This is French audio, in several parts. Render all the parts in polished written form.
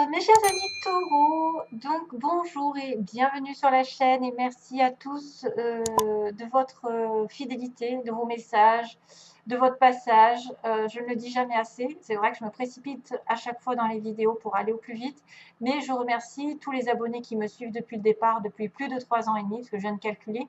Mes chers amis taureaux, donc bonjour et bienvenue sur la chaîne et merci à tous de votre fidélité, de vos messages, de votre passage. Je ne le dis jamais assez, c'est vrai que je me précipite à chaque fois dans les vidéos pour aller au plus vite, mais je remercie tous les abonnés qui me suivent depuis le départ, depuis plus de 3 ans et demi, parce que je viens de calculer,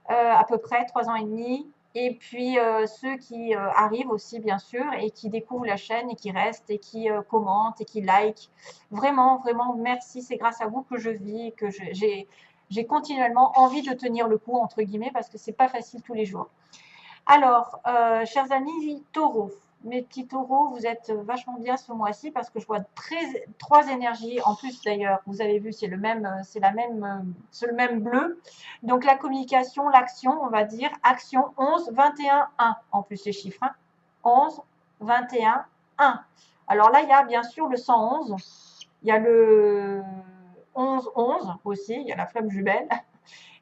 à peu près 3 ans et demi. Et puis ceux qui arrivent aussi, bien sûr, et qui découvrent la chaîne et qui restent et qui commentent et qui like. Vraiment, vraiment, merci. C'est grâce à vous que je vis, que j'ai continuellement envie de tenir le coup, entre guillemets, parce que c'est pas facile tous les jours. Alors, chers amis taureaux, mes petits taureaux, vous êtes vachement bien ce mois-ci parce que je vois trois énergies. En plus, d'ailleurs, vous avez vu, c'est le même, c'est le même bleu. Donc, la communication, l'action, on va dire, action 11, 21, 1. En plus, les chiffres, hein. 11, 21, 1. Alors là, il y a bien sûr le 111. Il y a le 11, 11 aussi. Il y a la flamme jumelle.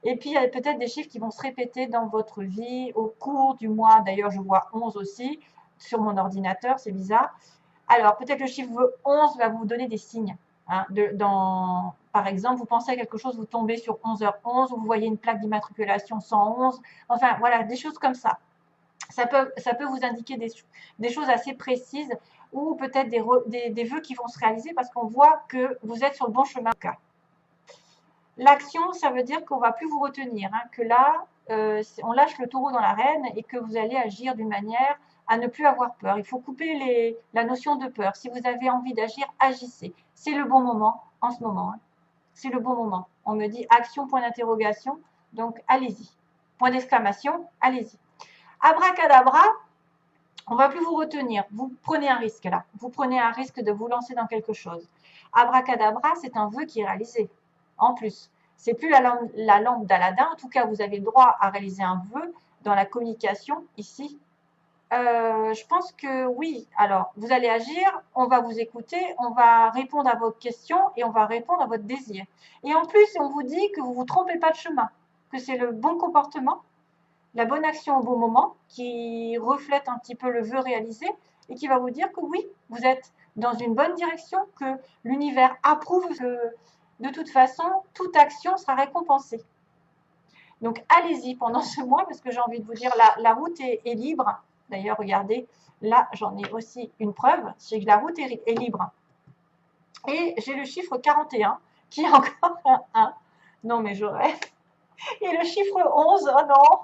Et puis, il y a peut-être des chiffres qui vont se répéter dans votre vie au cours du mois. D'ailleurs, je vois 11 aussi sur mon ordinateur, c'est bizarre. Alors, peut-être le chiffre 11 va vous donner des signes. Hein, par exemple, vous pensez à quelque chose, vous tombez sur 11h11, ou vous voyez une plaque d'immatriculation 111. Enfin, voilà, des choses comme ça. Ça peut vous indiquer des choses assez précises ou peut-être des vœux qui vont se réaliser parce qu'on voit que vous êtes sur le bon chemin. L'action, ça veut dire qu'on va plus vous retenir, hein, que là, on lâche le taureau dans l'arène et que vous allez agir d'une manière à ne plus avoir peur. Il faut couper la notion de peur. Si vous avez envie d'agir, agissez. C'est le bon moment en ce moment. Hein. C'est le bon moment. On me dit action, point d'interrogation, donc allez-y. Point d'exclamation, allez-y. Abracadabra, on ne va plus vous retenir. Vous prenez un risque là. Vous prenez un risque de vous lancer dans quelque chose. Abracadabra, c'est un vœu qui est réalisé. En plus, c'est plus la lampe d'Aladin. En tout cas, vous avez le droit à réaliser un vœu dans la communication ici. Je pense que oui. Alors, vous allez agir, on va vous écouter, on va répondre à vos questions et on va répondre à votre désir. Et en plus, on vous dit que vous ne vous trompez pas de chemin, que c'est le bon comportement, la bonne action au bon moment, qui reflète un petit peu le vœu réalisé et qui va vous dire que oui, vous êtes dans une bonne direction, que l'univers approuve, que de toute façon, toute action sera récompensée. Donc, allez-y pendant ce mois, parce que j'ai envie de vous dire, la route est libre. D'ailleurs, regardez, là, j'en ai aussi une preuve, c'est que la route est libre. Et j'ai le chiffre 41, qui est encore un 1. Non, mais je rêve. Et le chiffre 11, oh non.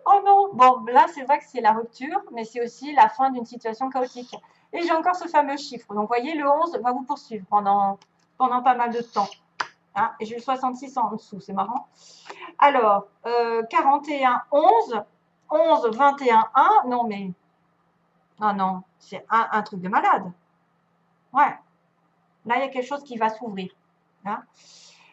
Oh non. Bon, là, c'est vrai que c'est la rupture, mais c'est aussi la fin d'une situation chaotique. Et j'ai encore ce fameux chiffre. Donc, vous voyez, le 11 va vous poursuivre pendant pas mal de temps. Hein, et j'ai le 66 en dessous, c'est marrant. Alors, 41, 11, 11, 21, 1. Non, mais. Ah non, c'est un truc de malade. Ouais. Là, il y a quelque chose qui va s'ouvrir. Hein.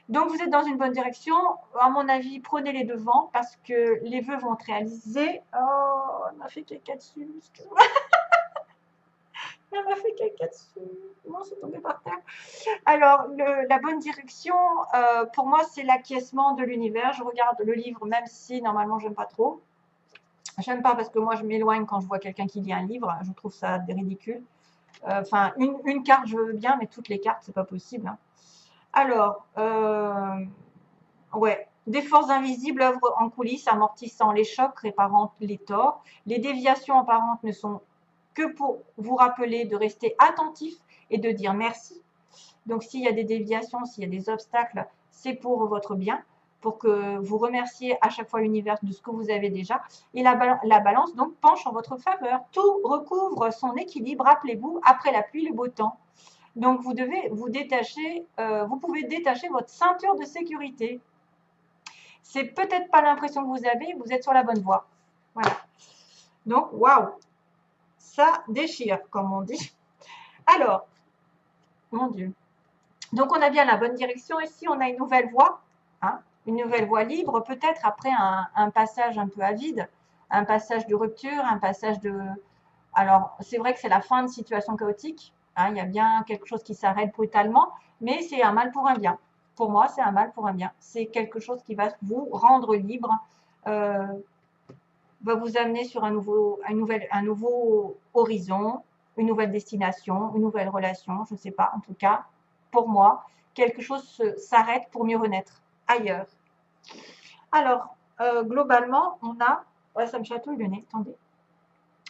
Donc, vous êtes dans une bonne direction. À mon avis, prenez les devants parce que les vœux vont être réalisés. Oh, on m'a fait caca dessus. Excuse-moi. On m'a fait caca dessus. Comment c'est tombé par terre? Alors, la bonne direction, pour moi, c'est l'acquiescement de l'univers. Je regarde le livre, même si normalement, j'aime pas trop. J'aime pas parce que moi, je m'éloigne quand je vois quelqu'un qui lit un livre. Je trouve ça ridicule. Enfin, une carte, je veux bien, mais toutes les cartes, c'est pas possible. Hein. Alors, ouais, des forces invisibles œuvrent en coulisses, amortissant les chocs, réparant les torts. Les déviations apparentes ne sont que pour vous rappeler de rester attentif et de dire merci. Donc, s'il y a des déviations, s'il y a des obstacles, c'est pour votre bien, pour que vous remerciez à chaque fois l'univers de ce que vous avez déjà. Et la balance, donc, penche en votre faveur. Tout recouvre son équilibre, rappelez-vous, après la pluie, le beau temps. Donc, vous devez vous détacher, vous pouvez détacher votre ceinture de sécurité. C'est peut-être pas l'impression que vous êtes sur la bonne voie. Voilà. Donc, waouh, ça déchire, comme on dit. Alors, mon Dieu. Donc, on a bien la bonne direction. Ici, on a une nouvelle voie, hein, une nouvelle voie libre, peut-être après un passage un peu avide, un passage de rupture, un passage de... Alors, c'est vrai que c'est la fin de situation chaotique. Hein, il y a bien quelque chose qui s'arrête brutalement, mais c'est un mal pour un bien. Pour moi, c'est un mal pour un bien. C'est quelque chose qui va vous rendre libre, va vous amener sur un nouveau horizon, une nouvelle destination, une nouvelle relation, je ne sais pas. En tout cas, pour moi, quelque chose s'arrête pour mieux renaître ailleurs. Alors, globalement, on a... Ouais, ça me chatouille le nez, attendez.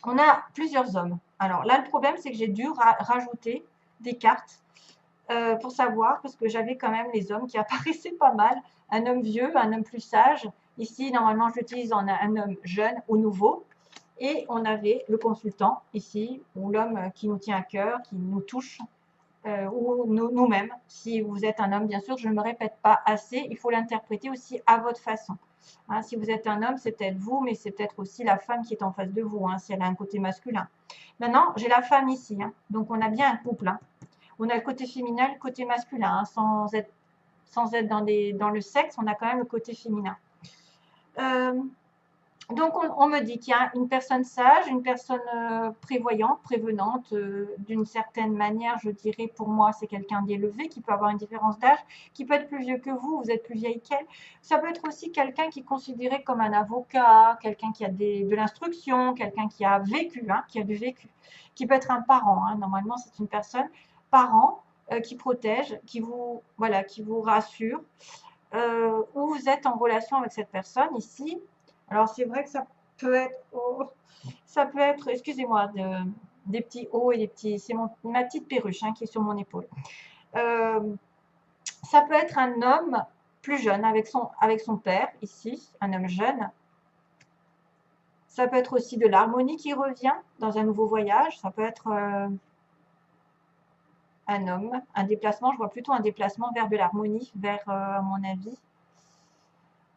On a plusieurs hommes. Alors là, le problème, c'est que j'ai dû rajouter des cartes pour savoir, parce que j'avais quand même les hommes qui apparaissaient pas mal. Un homme vieux, un homme plus sage. Ici, normalement, j'utilise un homme jeune ou nouveau. Et on avait le consultant ici, ou l'homme qui nous tient à cœur, qui nous touche, ou nous-mêmes. Si vous êtes un homme, bien sûr, je ne me répète pas assez, il faut l'interpréter aussi à votre façon. Hein, si vous êtes un homme, c'est peut-être vous, mais c'est peut-être aussi la femme qui est en face de vous, hein, si elle a un côté masculin. Maintenant, j'ai la femme ici, hein, donc on a bien un couple. Hein. On a le côté féminin, le côté masculin, hein, sans être dans le sexe, on a quand même le côté féminin. Donc, on me dit qu'il y a une personne sage, une personne prévoyante, prévenante, d'une certaine manière, je dirais, pour moi, c'est quelqu'un d'élevé, qui peut avoir une différence d'âge, qui peut être plus vieux que vous êtes plus vieille qu'elle. Ça peut être aussi quelqu'un qui est considéré comme un avocat, quelqu'un qui a de l'instruction, quelqu'un qui a vécu, hein, qui a du vécu, qui peut être un parent. Hein. Normalement, c'est une personne, parent, qui protège, qui vous rassure, ou vous êtes en relation avec cette personne ici. Alors, c'est vrai que ça peut être, excusez-moi, des petits hauts et des petits, c'est ma petite perruche hein, qui est sur mon épaule. Ça peut être un homme plus jeune avec son père, ici, un homme jeune. Ça peut être aussi de l'harmonie qui revient dans un nouveau voyage. Ça peut être un homme, un déplacement, je vois plutôt un déplacement vers de l'harmonie, vers, à mon avis,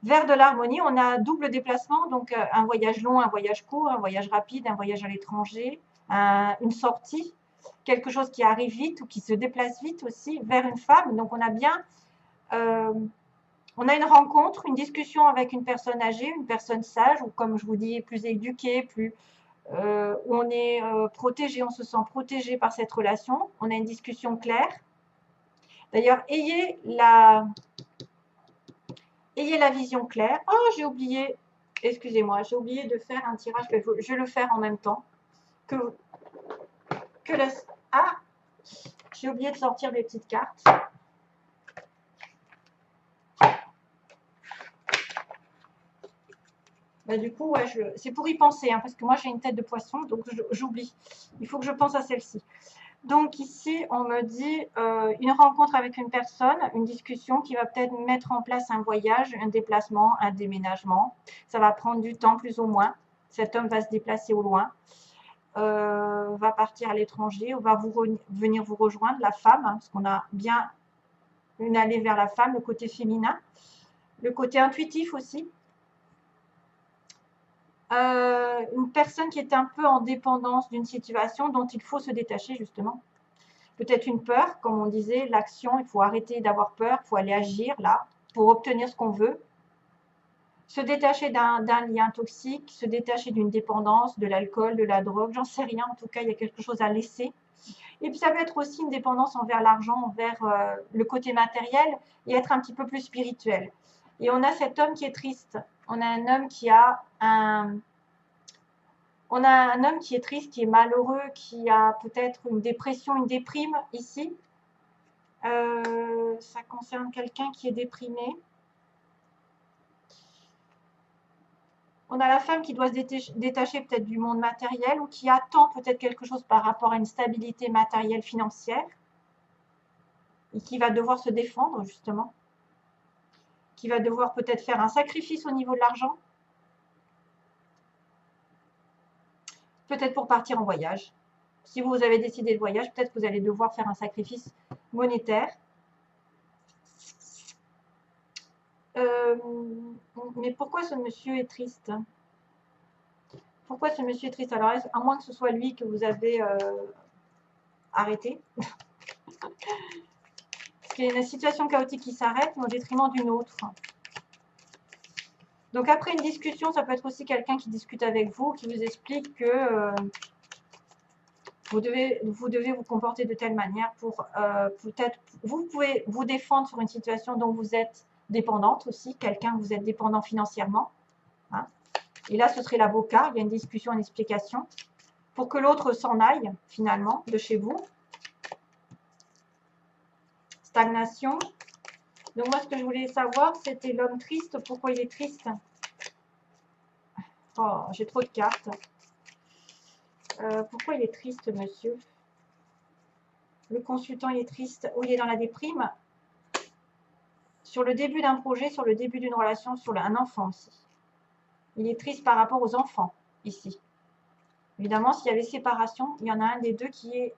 vers de l'harmonie, on a double déplacement, donc un voyage long, un voyage court, un voyage rapide, un voyage à l'étranger, une sortie, quelque chose qui arrive vite ou qui se déplace vite aussi vers une femme. Donc on a bien, on a une rencontre, une discussion avec une personne âgée, une personne sage, ou comme je vous dis, plus éduquée, où on est protégé, on se sent protégé par cette relation. On a une discussion claire. D'ailleurs, ayez la vision claire. Oh, j'ai oublié, excusez-moi, j'ai oublié de faire un tirage. Je vais le faire en même temps que la... Ah, j'ai oublié de sortir des petites cartes. Bah, du coup, ouais, c'est pour y penser, hein, parce que moi, j'ai une tête de poisson, donc j'oublie. Il faut que je pense à celle-ci. Donc ici, on me dit une rencontre avec une personne, une discussion qui va peut-être mettre en place un voyage, un déplacement, un déménagement. Ça va prendre du temps plus ou moins. Cet homme va se déplacer au loin, va partir à l'étranger, ou va venir vous rejoindre, la femme, hein, parce qu'on a bien une allée vers la femme, le côté féminin, le côté intuitif aussi. Une personne qui est un peu en dépendance d'une situation dont il faut se détacher justement. Peut-être une peur, comme on disait, l'action, il faut arrêter d'avoir peur, il faut aller agir là pour obtenir ce qu'on veut. Se détacher d'un lien toxique, se détacher d'une dépendance, de l'alcool, de la drogue, j'en sais rien, en tout cas il y a quelque chose à laisser. Et puis ça peut être aussi une dépendance envers l'argent, envers le côté matériel et être un petit peu plus spirituel. Et on a cet homme qui est triste. On a un homme qui a on a un homme qui est triste, qui est malheureux, qui a peut-être une dépression, une déprime ici. Ça concerne quelqu'un qui est déprimé. On a la femme qui doit se détacher peut-être du monde matériel ou qui attend peut-être quelque chose par rapport à une stabilité matérielle financière et qui va devoir se défendre justement, qui va devoir peut-être faire un sacrifice au niveau de l'argent, peut-être pour partir en voyage. Si vous avez décidé de voyage, peut-être que vous allez devoir faire un sacrifice monétaire. Mais pourquoi ce monsieur est triste? Pourquoi ce monsieur est triste? Alors, à moins que ce soit lui que vous avez arrêté. Parce qu'il y a une situation chaotique qui s'arrête, mais au détriment d'une autre. Donc, après une discussion, ça peut être aussi quelqu'un qui discute avec vous, qui vous explique que vous devez vous comporter de telle manière pour peut-être... Vous pouvez vous défendre sur une situation dont vous êtes dépendante aussi, quelqu'un que vous êtes dépendant financièrement. Hein. Et là, ce serait l'avocat. Il y a une discussion, une explication. pour que l'autre s'en aille, finalement, de chez vous. Stagnation. Donc moi, ce que je voulais savoir, c'était l'homme triste. Pourquoi il est triste? Oh, j'ai trop de cartes. Pourquoi il est triste, monsieur? Le consultant, il est triste. Ou il est dans la déprime. Sur le début d'un projet, sur le début d'une relation, sur un enfant aussi. Il est triste par rapport aux enfants, ici. Évidemment, s'il y avait séparation, il y en a un des deux qui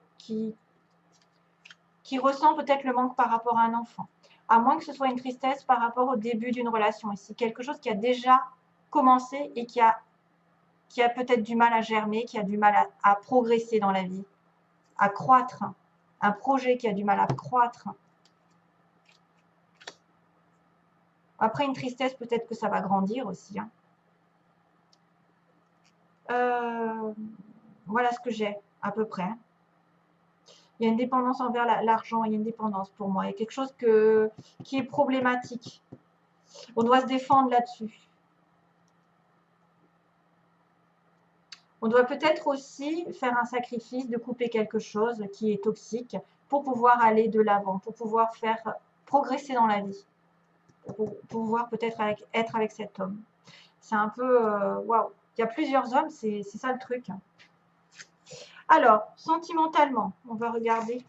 ressent peut-être le manque par rapport à un enfant. À moins que ce soit une tristesse par rapport au début d'une relation ici. Quelque chose qui a déjà commencé et qui a peut-être du mal à germer, qui a du mal à progresser dans la vie, à croître. Un projet qui a du mal à croître. Après, une tristesse, peut-être que ça va grandir aussi. Hein. Voilà ce que j'ai, à peu près. Il y a une dépendance envers l'argent, il y a une dépendance pour moi. Il y a quelque chose qui est problématique. On doit se défendre là-dessus. On doit peut-être aussi faire un sacrifice de couper quelque chose qui est toxique pour pouvoir aller de l'avant, pour pouvoir faire progresser dans la vie, pour pouvoir peut-être être avec cet homme. C'est un peu... waouh. Il y a plusieurs hommes, c'est ça le truc. Alors, sentimentalement, on va regarder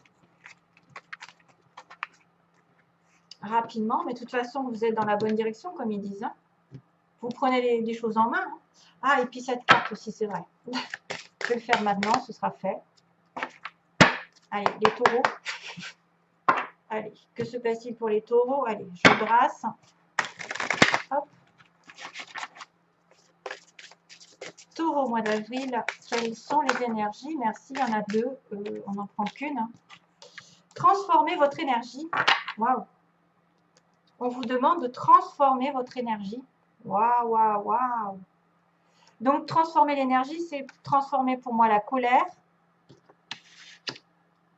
rapidement, mais de toute façon, vous êtes dans la bonne direction, comme ils disent. Hein. Vous prenez les choses en main. Hein. Ah, et puis cette carte aussi, c'est vrai. Je vais le faire maintenant, ce sera fait. Allez, les taureaux. Allez, que se passe-t-il pour les taureaux? Allez, je brasse. Hop. Taureau, mois d'avril, quelles sont les énergies? Merci, il y en a deux, on n'en prend qu'une. Hein. Transformez votre énergie. Waouh. On vous demande de transformer votre énergie. Waouh, waouh, waouh. Donc, transformer l'énergie, c'est transformer pour moi la colère,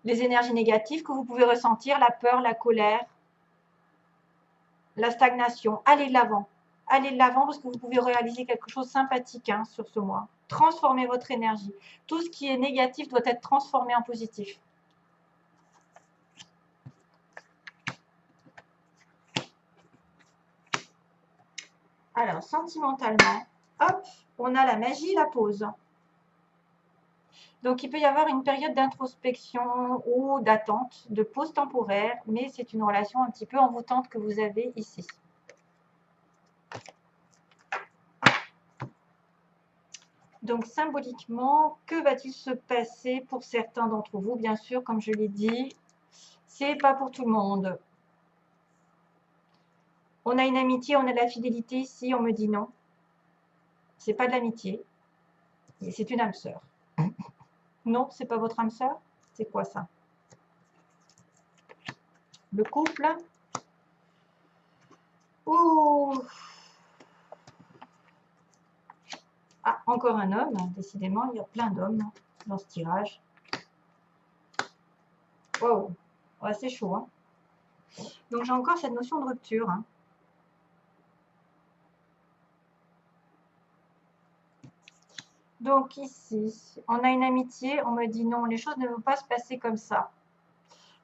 les énergies négatives que vous pouvez ressentir, la peur, la colère, la stagnation. Allez de l'avant. Allez de l'avant parce que vous pouvez réaliser quelque chose de sympathique hein, sur ce mois. Transformez votre énergie. Tout ce qui est négatif doit être transformé en positif. Alors, sentimentalement, hop, on a la magie, la pause. Donc, il peut y avoir une période d'introspection ou d'attente, de pause temporaire, mais c'est une relation un petit peu envoûtante que vous avez ici. Donc, symboliquement, que va-t-il se passer pour certains d'entre vous? Bien sûr, comme je l'ai dit, c'est pas pour tout le monde. On a une amitié, on a de la fidélité ici, on me dit non. C'est pas de l'amitié, c'est une âme sœur. Non, c'est pas votre âme sœur? C'est quoi ça? Le couple? Ouh. Ah, encore un homme, décidément, il y a plein d'hommes dans ce tirage. Wow, ouais, c'est chaud. Hein. Donc j'ai encore cette notion de rupture. Hein. Donc ici, on a une amitié, on me dit non, les choses ne vont pas se passer comme ça.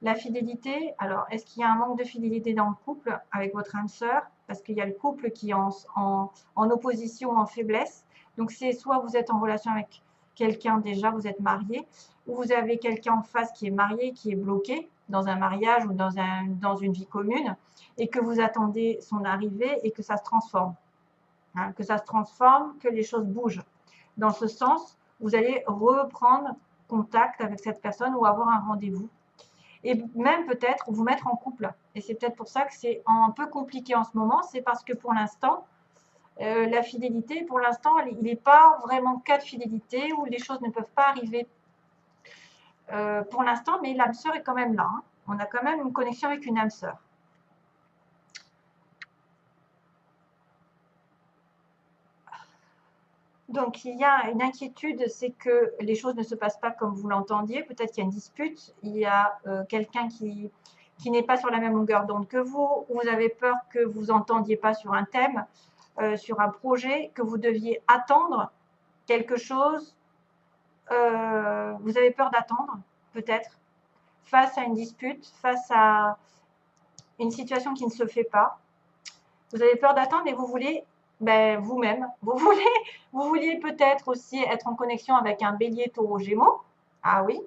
La fidélité, alors est-ce qu'il y a un manque de fidélité dans le couple avec votre âme sœur? Parce qu'il y a le couple qui est en opposition, en faiblesse. Donc c'est soit vous êtes en relation avec quelqu'un déjà, vous êtes marié, ou vous avez quelqu'un en face qui est marié, qui est bloqué dans un mariage ou dans une vie commune, et que vous attendez son arrivée et que ça se transforme. Hein, que ça se transforme, que les choses bougent. Dans ce sens, vous allez reprendre contact avec cette personne ou avoir un rendez-vous. Et même peut-être vous mettre en couple. Et c'est peut-être pour ça que c'est un peu compliqué en ce moment. C'est parce que pour l'instant, la fidélité, pour l'instant, il n'est pas vraiment cas de fidélité où les choses ne peuvent pas arriver pour l'instant, mais l'âme sœur est quand même là. Hein. On a quand même une connexion avec une âme sœur. Donc, il y a une inquiétude, c'est que les choses ne se passent pas comme vous l'entendiez. Peut-être qu'il y a une dispute, il y a quelqu'un qui n'est pas sur la même longueur d'onde que vous, ou vous avez peur que vous n'entendiez pas sur un thème, sur un projet, que vous deviez attendre quelque chose vous avez peur d'attendre, peut-être, face à une dispute, face à une situation qui ne se fait pas. Vous avez peur d'attendre, mais vous voulez vous-même. Vous vouliez peut-être aussi être en connexion avec un bélier, taureau, gémeaux. Ah oui.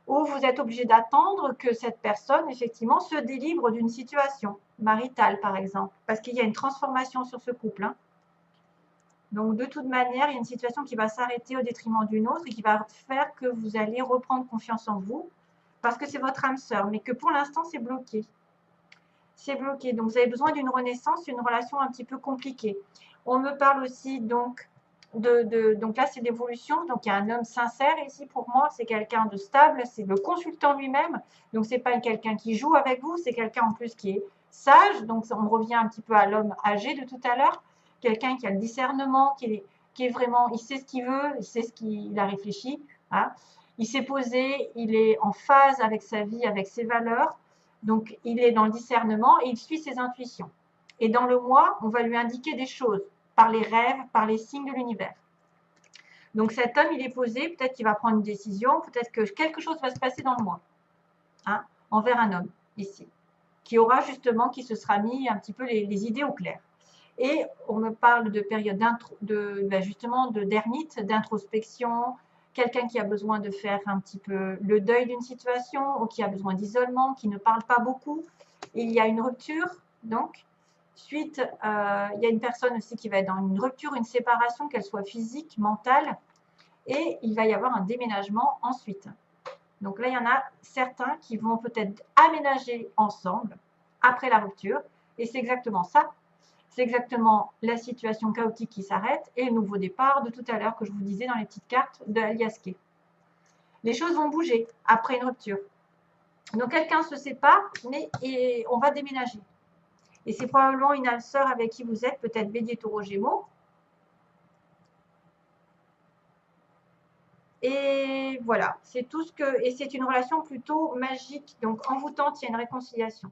Ou vous êtes obligé d'attendre que cette personne, effectivement, se délivre d'une situation maritale, par exemple. Parce qu'il y a une transformation sur ce couple. Hein. Donc, de toute manière, il y a une situation qui va s'arrêter au détriment d'une autre et qui va faire que vous allez reprendre confiance en vous parce que c'est votre âme sœur, mais que pour l'instant, c'est bloqué. C'est bloqué. Donc, vous avez besoin d'une renaissance, une relation un petit peu compliquée. On me parle aussi donc donc là, c'est l'évolution. Donc, il y a un homme sincère ici pour moi. C'est quelqu'un de stable. C'est le consultant lui-même. Donc, c'est pas quelqu'un qui joue avec vous. C'est quelqu'un en plus qui est sage. Donc, on revient un petit peu à l'homme âgé de tout à l'heure. Quelqu'un qui a le discernement, qui est vraiment, il sait ce qu'il veut, il sait ce qu'il a réfléchi. Hein. Il s'est posé, il est en phase avec sa vie, avec ses valeurs. Donc, il est dans le discernement et il suit ses intuitions. Et dans le mois, on va lui indiquer des choses par les rêves, par les signes de l'univers. Donc, cet homme, il est posé, peut-être qu'il va prendre une décision, peut-être que quelque chose va se passer dans le mois, hein, envers un homme, ici, qui aura justement, qui se sera mis un petit peu les idées au clair. Et on me parle de période justement d'ermite, d'introspection, quelqu'un qui a besoin de faire un petit peu le deuil d'une situation ou qui a besoin d'isolement, qui ne parle pas beaucoup. Il y a une rupture, donc. Suite, il y a une personne aussi qui va être dans une rupture, une séparation, qu'elle soit physique, mentale. Et il va y avoir un déménagement ensuite. Donc là, il y en a certains qui vont peut-être aménager ensemble après la rupture. Et c'est exactement ça. C'est exactement la situation chaotique qui s'arrête et le nouveau départ de tout à l'heure que je vous disais dans les petites cartes de Aliaské. Les choses vont bouger après une rupture. Donc quelqu'un se sépare, mais on va déménager. Et c'est probablement une âme sœur avec qui vous êtes, peut-être Bélier, Taureau, Gémeaux. Et voilà, c'est tout ce que... Et c'est une relation plutôt magique, donc envoûtante, il y a une réconciliation.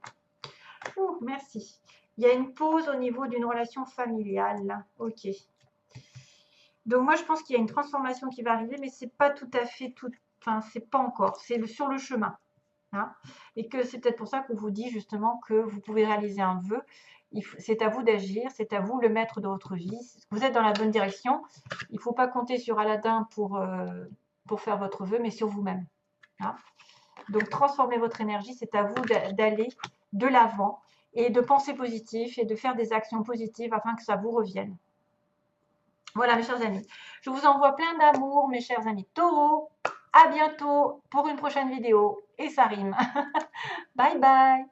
Ouh, merci. Il y a une pause au niveau d'une relation familiale. Ok. Donc moi, je pense qu'il y a une transformation qui va arriver, mais c'est pas tout à fait tout... Enfin, c'est pas encore. C'est sur le chemin. Hein, et que c'est peut-être pour ça qu'on vous dit justement que vous pouvez réaliser un vœu. C'est à vous d'agir, c'est à vous le maître de votre vie. Vous êtes dans la bonne direction. Il ne faut pas compter sur Aladdin pour faire votre vœu, mais sur vous-même. Hein. Donc transformez votre énergie, c'est à vous d'aller de l'avant et de penser positif et de faire des actions positives afin que ça vous revienne. Voilà mes chers amis, je vous envoie plein d'amour mes chers amis taureaux. À bientôt pour une prochaine vidéo et ça rime. Bye bye.